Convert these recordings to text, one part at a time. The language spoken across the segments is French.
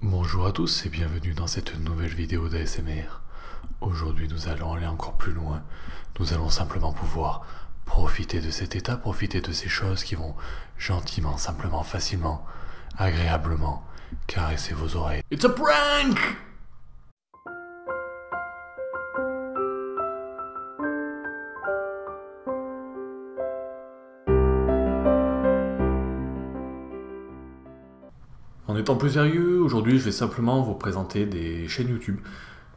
Bonjour à tous et bienvenue dans cette nouvelle vidéo d'ASMR. Aujourd'hui nous allons aller encore plus loin. Nous allons simplement pouvoir profiter de cet état, profiter de ces choses qui vont gentiment, simplement, facilement, agréablement caresser vos oreilles. It's a prank! En étant plus sérieux, aujourd'hui je vais simplement vous présenter des chaînes YouTube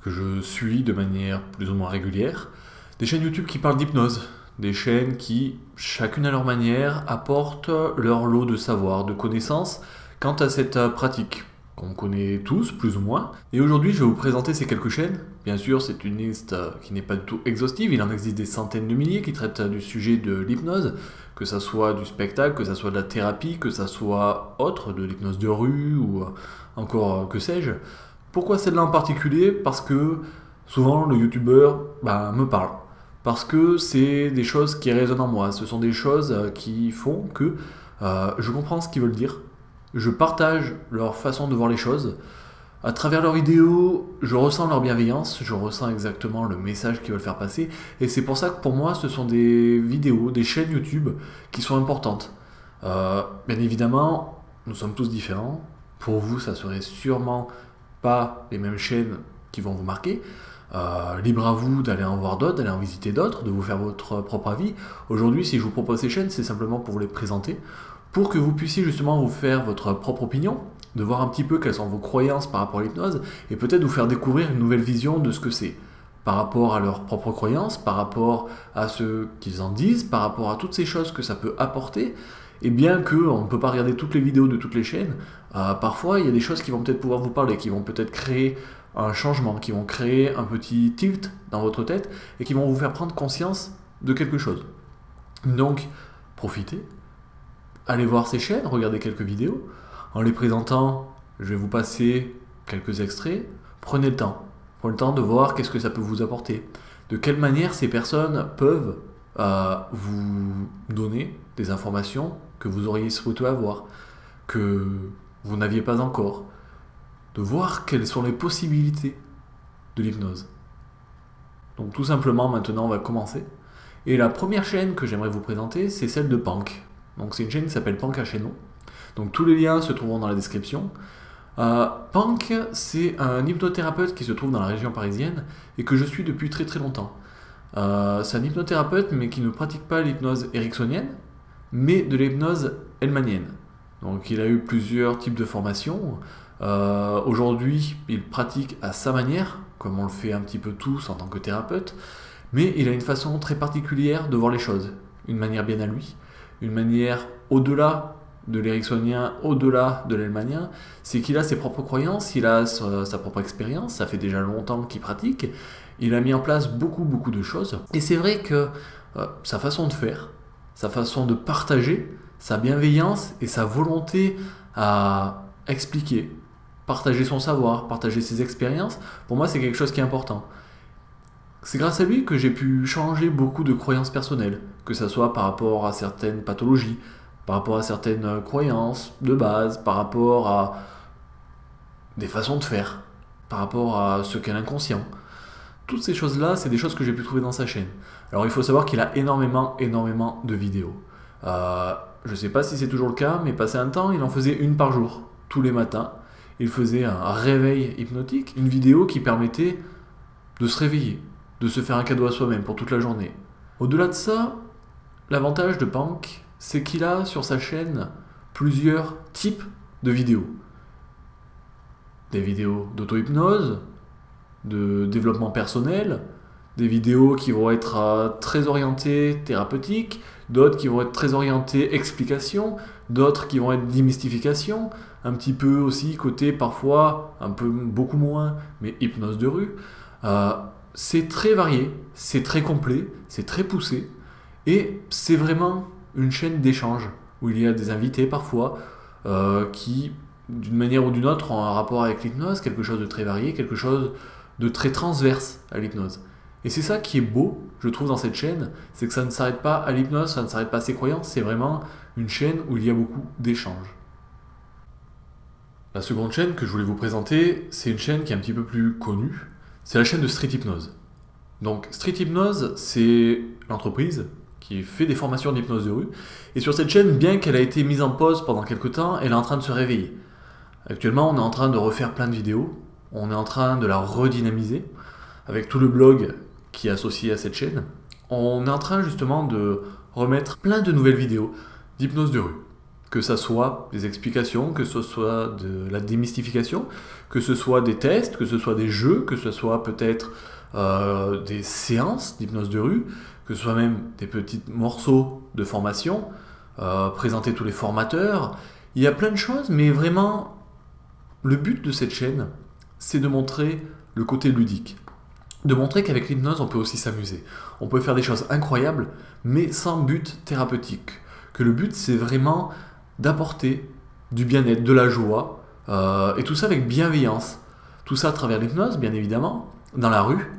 que je suis de manière plus ou moins régulière. Des chaînes YouTube qui parlent d'hypnose. Des chaînes qui, chacune à leur manière, apportent leur lot de savoir, de connaissances quant à cette pratique qu'on connaît tous, plus ou moins. Et aujourd'hui je vais vous présenter ces quelques chaînes. Bien sûr c'est une liste qui n'est pas du tout exhaustive, il en existe des centaines de milliers qui traitent du sujet de l'hypnose, que ça soit du spectacle, que ça soit de la thérapie, que ça soit autre, de l'hypnose de rue ou encore que sais-je. Pourquoi celle-là en particulier? Parce que souvent le youtubeur me parle. Parce que c'est des choses qui résonnent en moi, ce sont des choses qui font que je comprends ce qu'ils veulent dire, je partage leur façon de voir les choses. À travers leurs vidéos, je ressens leur bienveillance, je ressens exactement le message qu'ils veulent faire passer, et c'est pour ça que pour moi, ce sont des vidéos, des chaînes YouTube qui sont importantes. Bien évidemment, nous sommes tous différents. Pour vous, ça serait sûrement pas les mêmes chaînes qui vont vous marquer. Libre à vous d'aller en voir d'autres, d'aller en visiter d'autres, de vous faire votre propre avis. Aujourd'hui, si je vous propose ces chaînes, c'est simplement pour vous les présenter, pour que vous puissiez justement vous faire votre propre opinion, de voir un petit peu quelles sont vos croyances par rapport à l'hypnose, et peut-être vous faire découvrir une nouvelle vision de ce que c'est, par rapport à leurs propres croyances, par rapport à ce qu'ils en disent, par rapport à toutes ces choses que ça peut apporter. Et bien qu'on ne peut pas regarder toutes les vidéos de toutes les chaînes, parfois il y a des choses qui vont peut-être pouvoir vous parler, qui vont peut-être créer un changement, qui vont créer un petit tilt dans votre tête, et qui vont vous faire prendre conscience de quelque chose. Donc, profitez, allez voir ces chaînes, regardez quelques vidéos. En les présentant, je vais vous passer quelques extraits. Prenez le temps. Prenez le temps de voir qu'est-ce que ça peut vous apporter. De quelle manière ces personnes peuvent vous donner des informations que vous auriez souhaité avoir, que vous n'aviez pas encore. De voir quelles sont les possibilités de l'hypnose. Donc tout simplement, maintenant, on va commencer. Et la première chaîne que j'aimerais vous présenter, c'est celle de Pank. Donc c'est une chaîne qui s'appelle Pank HNO. Donc tous les liens se trouveront dans la description. Pank, c'est un hypnothérapeute qui se trouve dans la région parisienne et que je suis depuis très très longtemps. C'est un hypnothérapeute mais qui ne pratique pas l'hypnose ericksonienne, mais de l'hypnose hellmanienne. Donc il a eu plusieurs types de formations. Aujourd'hui, il pratique à sa manière, comme on le fait un petit peu tous en tant que thérapeute, mais il a une façon très particulière de voir les choses, une manière bien à lui, une manière au-delà de l'ericksonien, au-delà de l'hellmanien, c'est qu'il a ses propres croyances, il a sa propre expérience, ça fait déjà longtemps qu'il pratique, il a mis en place beaucoup de choses, et c'est vrai que sa façon de faire, sa façon de partager, sa bienveillance et sa volonté à expliquer, partager son savoir, partager ses expériences, pour moi c'est quelque chose qui est important. C'est grâce à lui que j'ai pu changer beaucoup de croyances personnelles, que ce soit par rapport à certaines pathologies, par rapport à certaines croyances de base, par rapport à des façons de faire, par rapport à ce qu'est l'inconscient. Toutes ces choses-là, c'est des choses que j'ai pu trouver dans sa chaîne. Alors il faut savoir qu'il a énormément de vidéos. Je ne sais pas si c'est toujours le cas, mais passé un temps, il en faisait une par jour, tous les matins. Il faisait un réveil hypnotique, une vidéo qui permettait de se réveiller, de se faire un cadeau à soi-même pour toute la journée. Au-delà de ça, l'avantage de Pank, c'est qu'il a sur sa chaîne plusieurs types de vidéos. Des vidéos d'auto-hypnose, de développement personnel, des vidéos qui vont être très orientées thérapeutiques, d'autres qui vont être très orientées explication, d'autres qui vont être démystification, un petit peu aussi côté parfois, un peu beaucoup moins, mais hypnose de rue. C'est très varié, c'est très complet, c'est très poussé, et c'est vraiment une chaîne d'échange, où il y a des invités parfois, qui, d'une manière ou d'une autre, ont un rapport avec l'hypnose, quelque chose de très varié, quelque chose de très transverse à l'hypnose. Et c'est ça qui est beau, je trouve, dans cette chaîne, c'est que ça ne s'arrête pas à l'hypnose, ça ne s'arrête pas à ses croyances, c'est vraiment une chaîne où il y a beaucoup d'échanges. La seconde chaîne que je voulais vous présenter, c'est une chaîne qui est un petit peu plus connue. C'est la chaîne de Street Hypnose. Donc Street Hypnose, c'est l'entreprise qui fait des formations d'hypnose de rue. Et sur cette chaîne, bien qu'elle a été mise en pause pendant quelques temps, elle est en train de se réveiller. Actuellement, on est en train de refaire plein de vidéos. On est en train de la redynamiser avec tout le blog qui est associé à cette chaîne. On est en train justement de remettre plein de nouvelles vidéos d'hypnose de rue. Que ce soit des explications, que ce soit de la démystification, que ce soit des tests, que ce soit des jeux, que ce soit peut-être des séances d'hypnose de rue, que ce soit même des petits morceaux de formation, présenter tous les formateurs. Il y a plein de choses, mais vraiment, le but de cette chaîne, c'est de montrer le côté ludique. De montrer qu'avec l'hypnose, on peut aussi s'amuser. On peut faire des choses incroyables, mais sans but thérapeutique. Que le but, c'est vraiment d'apporter du bien-être, de la joie, et tout ça avec bienveillance. Tout ça à travers l'hypnose, bien évidemment, dans la rue,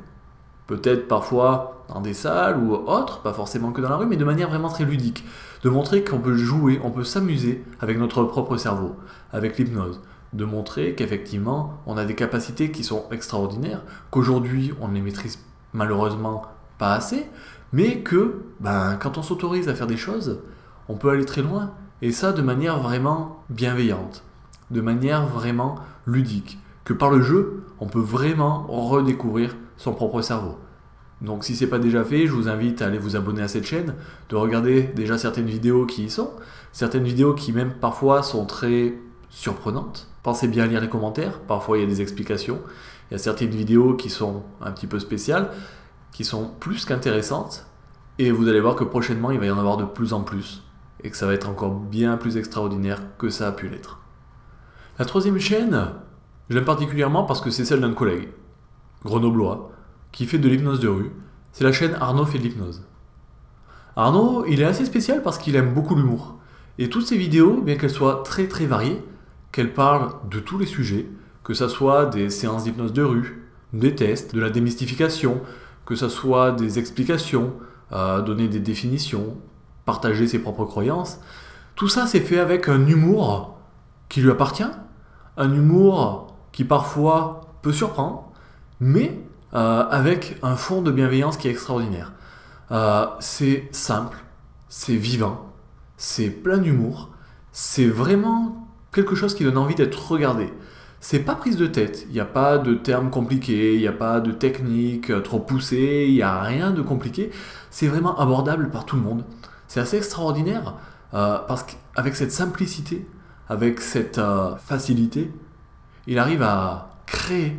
peut-être parfois dans des salles ou autres, pas forcément que dans la rue, mais de manière vraiment très ludique. De montrer qu'on peut jouer, on peut s'amuser avec notre propre cerveau, avec l'hypnose. De montrer qu'effectivement, on a des capacités qui sont extraordinaires, qu'aujourd'hui, on ne les maîtrise malheureusement pas assez, mais que quand on s'autorise à faire des choses, on peut aller très loin. Et ça de manière vraiment bienveillante, de manière vraiment ludique. Que par le jeu, on peut vraiment redécouvrir son propre cerveau. Donc si ce n'est pas déjà fait, je vous invite à aller vous abonner à cette chaîne, de regarder déjà certaines vidéos qui y sont, certaines vidéos qui même parfois sont très surprenantes. Pensez bien à lire les commentaires, parfois il y a des explications. Il y a certaines vidéos qui sont un petit peu spéciales, qui sont plus qu'intéressantes, et vous allez voir que prochainement il va y en avoir de plus en plus. Et que ça va être encore bien plus extraordinaire que ça a pu l'être. La troisième chaîne, je l'aime particulièrement parce que c'est celle d'un collègue, grenoblois, qui fait de l'hypnose de rue. C'est la chaîne Arnaud fait de l'hypnose. Arnaud, il est assez spécial parce qu'il aime beaucoup l'humour. Et toutes ses vidéos, bien qu'elles soient très très variées, qu'elles parlent de tous les sujets, que ce soit des séances d'hypnose de rue, des tests, de la démystification, que ce soit des explications, donner des définitions, partager ses propres croyances, tout ça c'est fait avec un humour qui lui appartient, un humour qui parfois peut surprendre, mais avec un fond de bienveillance qui est extraordinaire. C'est simple, c'est vivant, c'est plein d'humour, c'est vraiment quelque chose qui donne envie d'être regardé. C'est pas prise de tête, il n'y a pas de termes compliqués, il n'y a pas de technique trop poussée, il n'y a rien de compliqué, c'est vraiment abordable par tout le monde. C'est assez extraordinaire parce qu'avec cette simplicité, avec cette facilité, il arrive à créer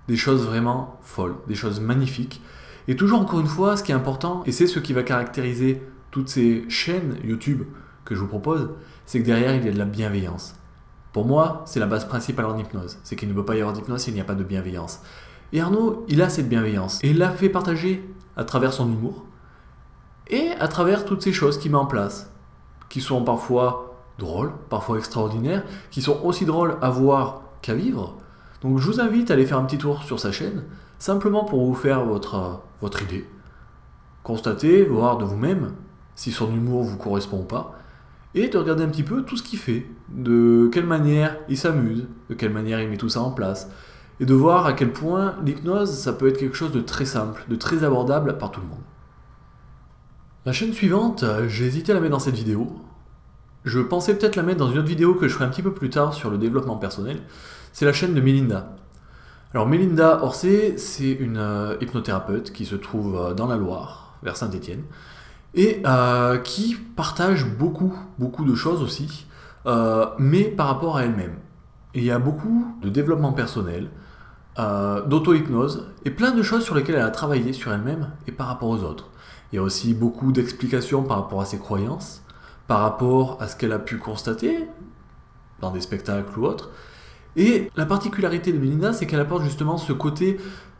des choses vraiment folles, des choses magnifiques. Et toujours encore une fois, ce qui est important, et c'est ce qui va caractériser toutes ces chaînes YouTube que je vous propose, c'est que derrière il y a de la bienveillance. Pour moi, c'est la base principale en hypnose. C'est qu'il ne peut pas y avoir d'hypnose s'il n'y a pas de bienveillance. Et Arnaud, il a cette bienveillance. Et il l'a fait partager à travers son humour, et à travers toutes ces choses qu'il met en place, qui sont parfois drôles, parfois extraordinaires, qui sont aussi drôles à voir qu'à vivre. Donc je vous invite à aller faire un petit tour sur sa chaîne, simplement pour vous faire votre idée. Constater, voir de vous-même si son humour vous correspond ou pas, et de regarder un petit peu tout ce qu'il fait, de quelle manière il s'amuse, de quelle manière il met tout ça en place, et de voir à quel point l'hypnose, ça peut être quelque chose de très simple, de très abordable par tout le monde. La chaîne suivante, j'ai hésité à la mettre dans cette vidéo. Je pensais peut-être la mettre dans une autre vidéo que je ferai un petit peu plus tard sur le développement personnel. C'est la chaîne de Mélinda. Alors Mélinda Orsay, c'est une hypnothérapeute qui se trouve dans la Loire, vers Saint-Étienne, et qui partage beaucoup de choses aussi, mais par rapport à elle-même. Et il y a beaucoup de développement personnel, d'auto-hypnose, et plein de choses sur lesquelles elle a travaillé sur elle-même et par rapport aux autres. Il y a aussi beaucoup d'explications par rapport à ses croyances, par rapport à ce qu'elle a pu constater dans des spectacles ou autres. Et la particularité de Mélinda, c'est qu'elle apporte justement ce côté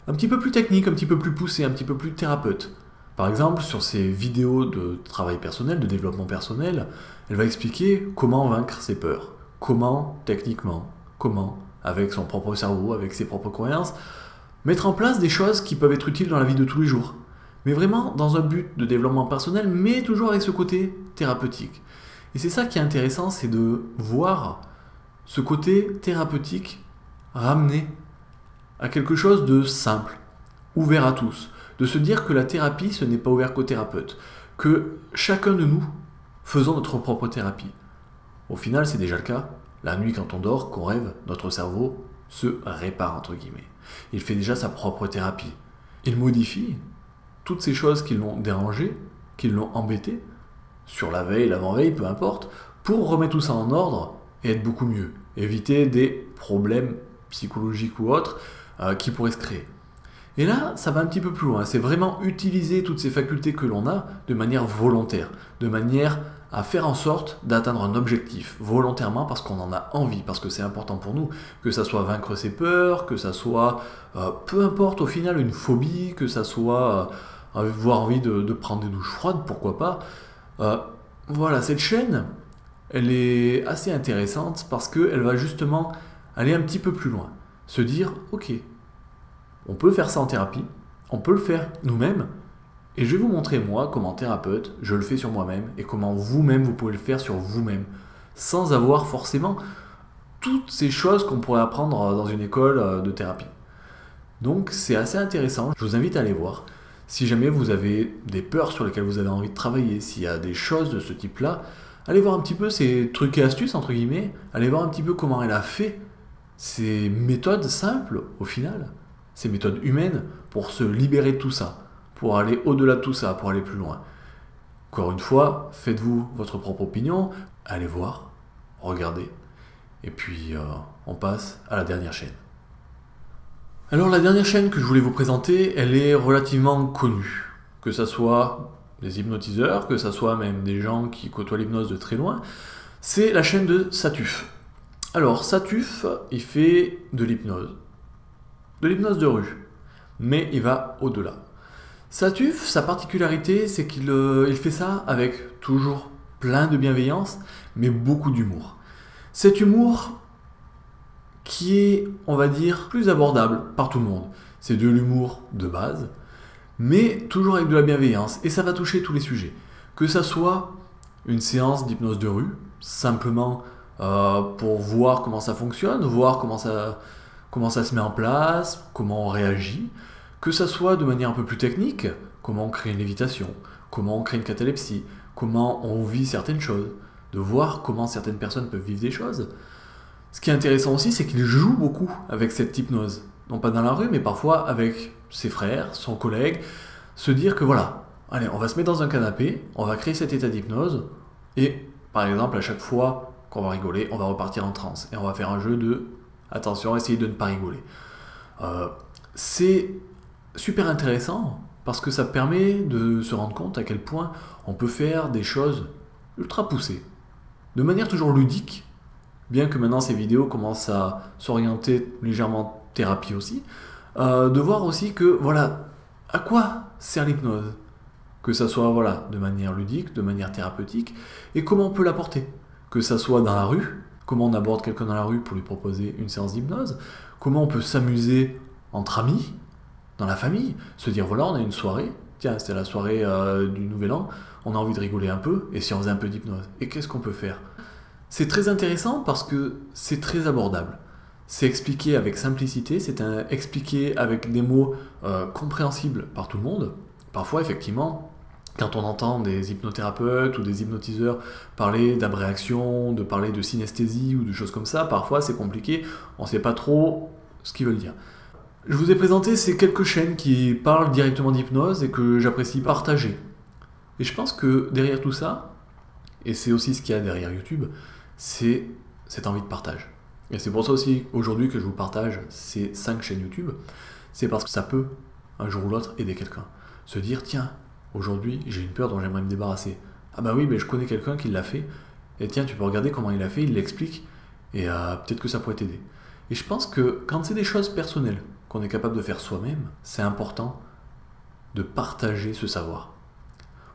un petit peu plus technique, un petit peu plus poussé, un petit peu plus thérapeute. Par exemple, sur ses vidéos de travail personnel, de développement personnel, elle va expliquer comment vaincre ses peurs, comment techniquement, comment, avec son propre cerveau, avec ses propres croyances, mettre en place des choses qui peuvent être utiles dans la vie de tous les jours. Mais vraiment dans un but de développement personnel, mais toujours avec ce côté thérapeutique. Et c'est ça qui est intéressant, c'est de voir ce côté thérapeutique ramené à quelque chose de simple, ouvert à tous, de se dire que la thérapie, ce n'est pas ouvert qu'aux thérapeutes, que chacun de nous faisons notre propre thérapie. Au final, c'est déjà le cas. La nuit, quand on dort, qu'on rêve, notre cerveau se répare, entre guillemets. Il fait déjà sa propre thérapie. Il modifie toutes ces choses qui l'ont dérangé, qui l'ont embêté, sur la veille, l'avant-veille, peu importe, pour remettre tout ça en ordre et être beaucoup mieux. Éviter des problèmes psychologiques ou autres qui pourraient se créer. Et là, ça va un petit peu plus loin. C'est vraiment utiliser toutes ces facultés que l'on a de manière volontaire, de manière à faire en sorte d'atteindre un objectif volontairement parce qu'on en a envie, parce que c'est important pour nous, que ça soit vaincre ses peurs, que ça soit, peu importe au final, une phobie, que ça soit avoir envie de prendre des douches froides, pourquoi pas. Voilà, cette chaîne, elle est assez intéressante parce qu'elle va justement aller un petit peu plus loin. Se dire, ok, on peut faire ça en thérapie, on peut le faire nous-mêmes, et je vais vous montrer moi, comment thérapeute, je le fais sur moi-même, et comment vous-même, vous pouvez le faire sur vous-même, sans avoir forcément toutes ces choses qu'on pourrait apprendre dans une école de thérapie. Donc c'est assez intéressant, je vous invite à aller voir. Si jamais vous avez des peurs sur lesquelles vous avez envie de travailler, s'il y a des choses de ce type-là, allez voir un petit peu ces trucs et astuces, entre guillemets, allez voir un petit peu comment elle a fait ces méthodes simples, au final, ces méthodes humaines, pour se libérer de tout ça, pour aller au-delà de tout ça, pour aller plus loin. Encore une fois, faites-vous votre propre opinion, allez voir, regardez, et puis on passe à la dernière chaîne. Alors la dernière chaîne que je voulais vous présenter, elle est relativement connue, que ça soit des hypnotiseurs, que ça soit même des gens qui côtoient l'hypnose de très loin, c'est la chaîne de Satuf. Alors Satuf, il fait de l'hypnose de rue, mais il va au-delà. Satuf, sa particularité, c'est qu'il fait ça avec toujours plein de bienveillance, mais beaucoup d'humour. Cet humour qui est, on va dire, plus abordable par tout le monde. C'est de l'humour de base, mais toujours avec de la bienveillance, et ça va toucher tous les sujets. Que ça soit une séance d'hypnose de rue, simplement pour voir comment ça fonctionne, voir comment ça se met en place, comment on réagit, que ça soit de manière un peu plus technique, comment on crée une lévitation, comment on crée une catalepsie, comment on vit certaines choses, de voir comment certaines personnes peuvent vivre des choses. Ce qui est intéressant aussi, c'est qu'il joue beaucoup avec cette hypnose. Non pas dans la rue, mais parfois avec ses frères, son collègue, se dire que voilà, allez, on va se mettre dans un canapé, on va créer cet état d'hypnose, et par exemple, à chaque fois qu'on va rigoler, on va repartir en transe, et on va faire un jeu de attention, essayez de ne pas rigoler. C'est super intéressant, parce que ça permet de se rendre compte à quel point on peut faire des choses ultra poussées, de manière toujours ludique, bien que maintenant ces vidéos commencent à s'orienter légèrement thérapie aussi, de voir aussi que, voilà, à quoi sert l'hypnose? Que ça soit, voilà, de manière ludique, de manière thérapeutique, et comment on peut l'apporter? Que ça soit dans la rue, comment on aborde quelqu'un dans la rue pour lui proposer une séance d'hypnose, comment on peut s'amuser entre amis, dans la famille, se dire, voilà, on a une soirée, tiens, c'est la soirée du Nouvel An, on a envie de rigoler un peu, et si on faisait un peu d'hypnose? Et qu'est-ce qu'on peut faire? C'est très intéressant parce que c'est très abordable. C'est expliqué avec simplicité, c'est expliqué avec des mots compréhensibles par tout le monde. Parfois, effectivement, quand on entend des hypnothérapeutes ou des hypnotiseurs parler d'abréaction, de parler de synesthésie ou de choses comme ça, parfois c'est compliqué, on ne sait pas trop ce qu'ils veulent dire. Je vous ai présenté ces quelques chaînes qui parlent directement d'hypnose et que j'apprécie partager. Et je pense que derrière tout ça, et c'est aussi ce qu'il y a derrière YouTube, c'est cette envie de partage. Et c'est pour ça aussi aujourd'hui que je vous partage ces 5 chaînes YouTube, c'est parce que ça peut, un jour ou l'autre, aider quelqu'un. Se dire, tiens, aujourd'hui j'ai une peur dont j'aimerais me débarrasser. Ah bah oui, mais je connais quelqu'un qui l'a fait, et tiens, tu peux regarder comment il l'a fait, il l'explique, et peut-être que ça pourrait t'aider. Et je pense que quand c'est des choses personnelles qu'on est capable de faire soi-même, c'est important de partager ce savoir.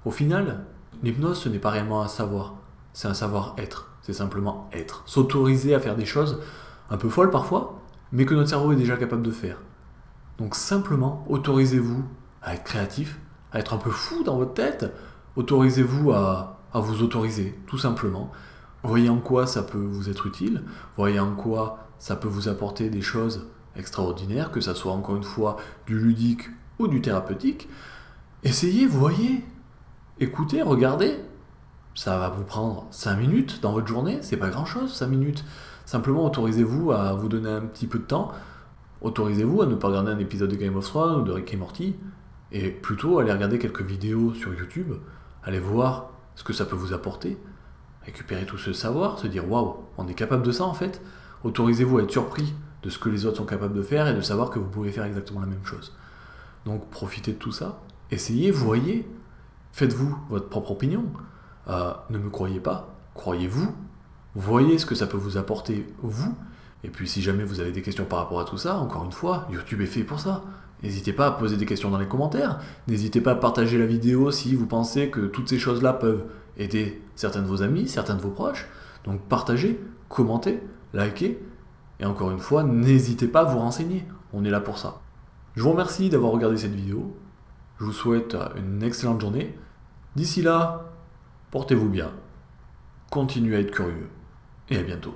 Au final, l'hypnose, ce n'est pas réellement un savoir, c'est un savoir-être. C'est simplement être. S'autoriser à faire des choses un peu folles parfois, mais que notre cerveau est déjà capable de faire. Donc simplement, autorisez-vous à être créatif, à être un peu fou dans votre tête. Autorisez-vous à vous autoriser, tout simplement. Voyez en quoi ça peut vous être utile, voyez en quoi ça peut vous apporter des choses extraordinaires, que ça soit encore une fois du ludique ou du thérapeutique. Essayez, voyez, écoutez, regardez. Ça va vous prendre 5 minutes dans votre journée, c'est pas grand chose 5 minutes. Simplement autorisez-vous à vous donner un petit peu de temps, autorisez-vous à ne pas regarder un épisode de Game of Thrones ou de Rick et Morty, et plutôt aller regarder quelques vidéos sur YouTube, allez voir ce que ça peut vous apporter, récupérer tout ce savoir, se dire waouh, on est capable de ça en fait. Autorisez-vous à être surpris de ce que les autres sont capables de faire et de savoir que vous pouvez faire exactement la même chose. Donc profitez de tout ça, essayez, voyez, faites-vous votre propre opinion. Ne me croyez pas, croyez-vous, voyez ce que ça peut vous apporter, vous. Et puis si jamais vous avez des questions par rapport à tout ça, encore une fois, YouTube est fait pour ça. N'hésitez pas à poser des questions dans les commentaires, n'hésitez pas à partager la vidéo si vous pensez que toutes ces choses-là peuvent aider certains de vos amis, certains de vos proches. Donc partagez, commentez, likez, et encore une fois, n'hésitez pas à vous renseigner, on est là pour ça. Je vous remercie d'avoir regardé cette vidéo, je vous souhaite une excellente journée. D'ici là, portez-vous bien, continuez à être curieux, et à bientôt.